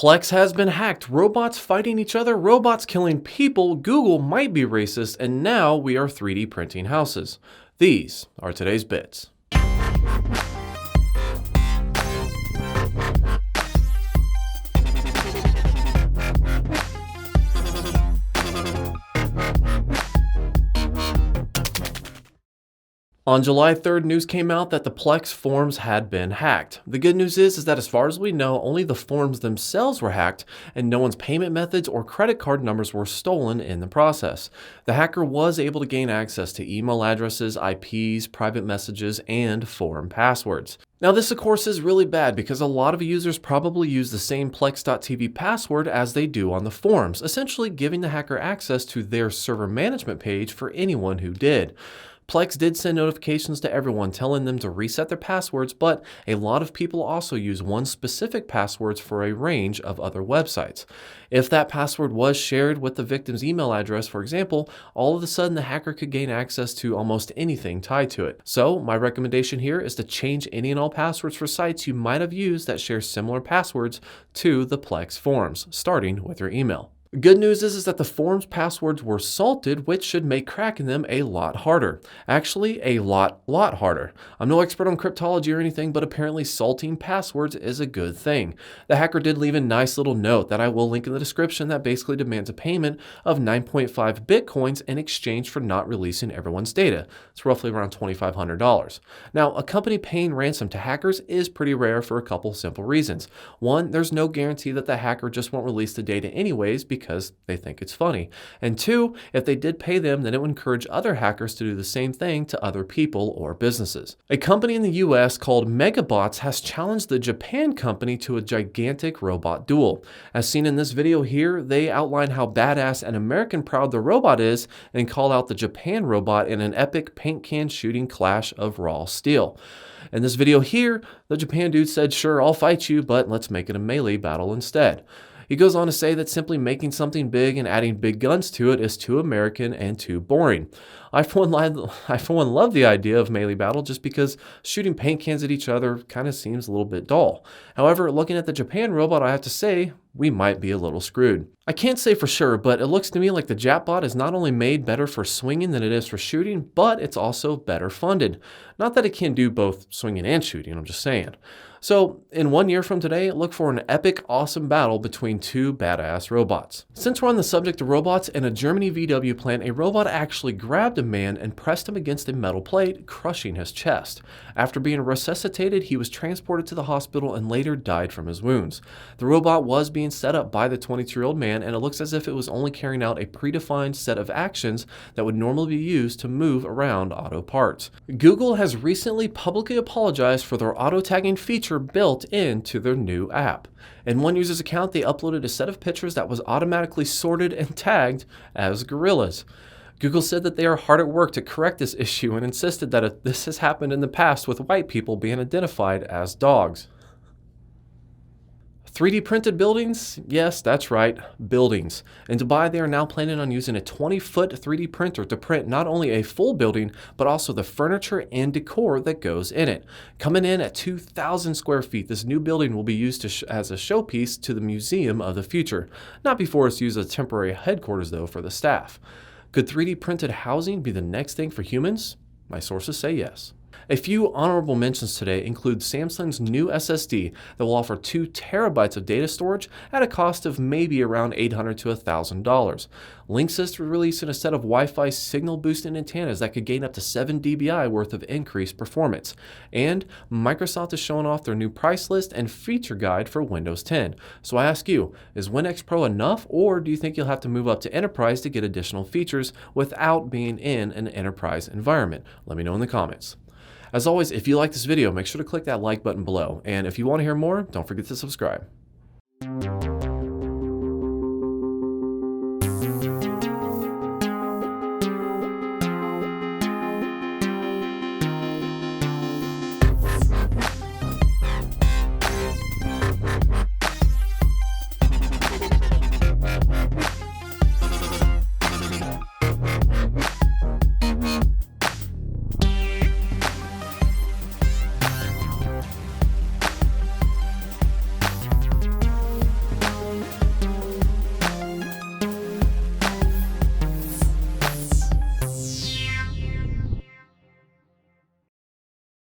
Plex has been hacked, robots fighting each other, robots killing people, Google might be racist, and now we are 3D printing houses. These are today's bits. On July 3rd, news came out that the Plex forms had been hacked. The good news is that as far as we know, only the forms themselves were hacked and no one's payment methods or credit card numbers were stolen in the process. The hacker was able to gain access to email addresses, IPs, private messages, and forum passwords. Now this of course is really bad because a lot of users probably use the same plex.tv password as they do on the forums, essentially giving the hacker access to their server management page for anyone who did. Plex did send notifications to everyone telling them to reset their passwords, but a lot of people also use one specific passwords for a range of other websites. If that password was shared with the victim's email address, for example, all of a sudden the hacker could gain access to almost anything tied to it. So my recommendation here is to change any and all passwords for sites you might have used that share similar passwords to the Plex forms, starting with your email. Good news is that the forms passwords were salted, which should make cracking them a lot harder. Actually, a lot harder. I'm no expert on cryptology or anything, but apparently salting passwords is a good thing. The hacker did leave a nice little note that I will link in the description that basically demands a payment of 9.5 bitcoins in exchange for not releasing everyone's data. It's roughly around $2,500. Now, a company paying ransom to hackers is pretty rare for a couple simple reasons. One, there's no guarantee that the hacker just won't release the data anyways because they think it's funny. And two, if they did pay them, then it would encourage other hackers to do the same thing to other people or businesses. A company in the US called Megabots has challenged the Japan company to a gigantic robot duel. As seen in this video here, they outline how badass and American proud the robot is and call out the Japan robot in an epic paint can shooting clash of raw steel. In this video here, the Japan dude said, "Sure, I'll fight you, but let's make it a melee battle instead." He goes on to say that simply making something big and adding big guns to it is too American and too boring. I for one love the idea of melee battle just because shooting paint cans at each other kind of seems a little bit dull. However, looking at the Japan robot, I have to say, we might be a little screwed. I can't say for sure, but it looks to me like the Japbot is not only made better for swinging than it is for shooting, but it's also better funded. Not that it can do both swinging and shooting, I'm just saying. So, in 1 year from today, look for an epic, awesome battle between two badass robots. Since we're on the subject of robots, in a Germany VW plant, a robot actually grabbed a man and pressed him against a metal plate, crushing his chest. After being resuscitated, he was transported to the hospital and later died from his wounds. The robot was being set up by the 22-year-old man, and it looks as if it was only carrying out a predefined set of actions that would normally be used to move around auto parts. Google has recently publicly apologized for their auto-tagging feature built into their new app. In one user's account, they uploaded a set of pictures that was automatically sorted and tagged as gorillas. Google said that they are hard at work to correct this issue and insisted that this has happened in the past with white people being identified as dogs. 3D printed buildings? Yes, that's right, buildings. In Dubai, they are now planning on using a 20-foot 3D printer to print not only a full building, but also the furniture and decor that goes in it. Coming in at 2,000 square feet, this new building will be used as a showpiece to the Museum of the Future. Not before it's used as temporary headquarters, though, for the staff. Could 3D printed housing be the next thing for humans? My sources say yes. A few honorable mentions today include Samsung's new SSD that will offer 2 terabytes of data storage at a cost of maybe around $800 to $1,000. Linksys is releasing a set of Wi-Fi signal boosting antennas that could gain up to 7 dBi worth of increased performance. And Microsoft is showing off their new price list and feature guide for Windows 10. So I ask you, is WinX Pro enough, or do you think you'll have to move up to Enterprise to get additional features without being in an enterprise environment? Let me know in the comments. As always, if you like this video, make sure to click that like button below. And if you want to hear more, don't forget to subscribe.